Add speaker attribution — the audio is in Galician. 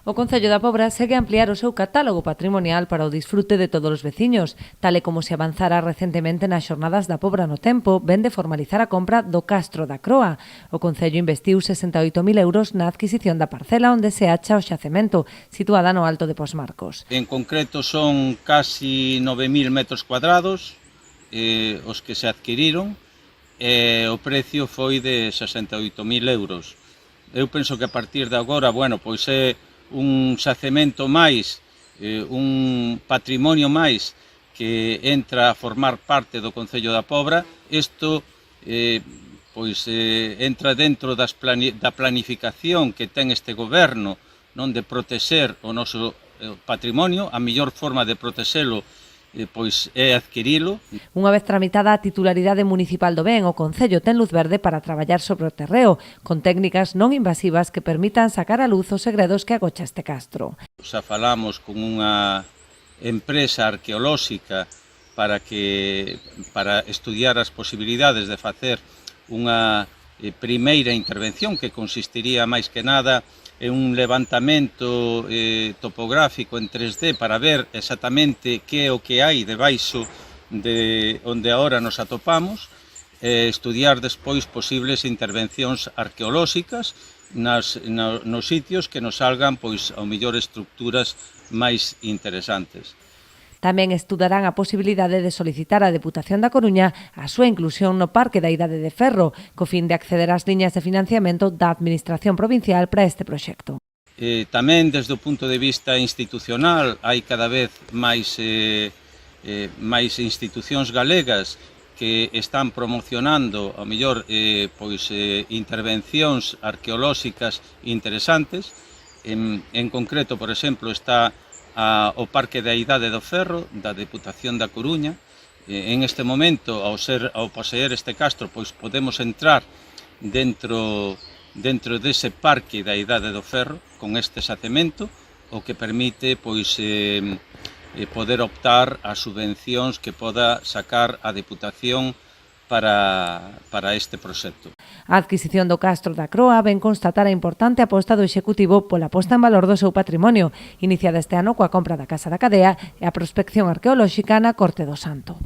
Speaker 1: O Concello da Pobra segue a ampliar o seu catálogo patrimonial para o disfrute de todos os veciños, tal e como se avanzara recentemente nas xornadas da Pobra no Tempo, ven de formalizar a compra do Castro da Croa. O Concello investiu 68.000 euros na adquisición da parcela onde se acha o xacemento, situada no Alto de Posmarcos.
Speaker 2: En concreto son casi 9.000 metros cuadrados os que se adquiriron e o precio foi de 68.000 euros. Eu penso que a partir de agora, bueno, pois é un xacemento máis, un patrimonio máis que entra a formar parte do Concello da Pobra. Isto entra dentro da planificación que ten este goberno, non, de protexer o noso patrimonio. A mellor forma de protexelo pois é adquirilo.
Speaker 1: Unha vez tramitada a titularidade municipal do ben, o Concello ten luz verde para traballar sobre o terreo, con técnicas non invasivas que permitan sacar a luz os segredos que agocha este castro.
Speaker 2: Xa falamos con unha empresa arqueolóxica para estudiar as posibilidades de facer unha primeira intervención que consistiría máis que nada en un levantamento topográfico en 3D para ver exactamente que é o que hai debaixo de onde agora nos atopamos, estudiar despois posibles intervencións arqueolóxicas nos sitios que nos salgan, pois, ao mellor estructuras máis interesantes.
Speaker 1: Tamén estudarán a posibilidade de solicitar á Deputación da Coruña a súa inclusión no Parque da Idade de Ferro, co fin de acceder ás liñas de financiamento da Administración provincial para este proxecto.
Speaker 2: Tamén, desde o punto de vista institucional, hai cada vez máis institucións galegas que están promocionando, ao mellor, intervencións arqueolóxicas interesantes. En concreto, por exemplo, está o Parque da Idade do Ferro, da Deputación da Coruña. En este momento, ao poseer este castro, pois podemos entrar dentro dese Parque da Idade do Ferro con este xacemento, o que permite pois poder optar a subvencións que poda sacar a Deputación para este proxecto.
Speaker 1: A adquisición do Castro da Croa ven constatar a importante aposta do Executivo pola posta en valor do seu patrimonio, iniciada este ano coa compra da Casa da Cadea e a prospección arqueolóxica na Corte do Santo.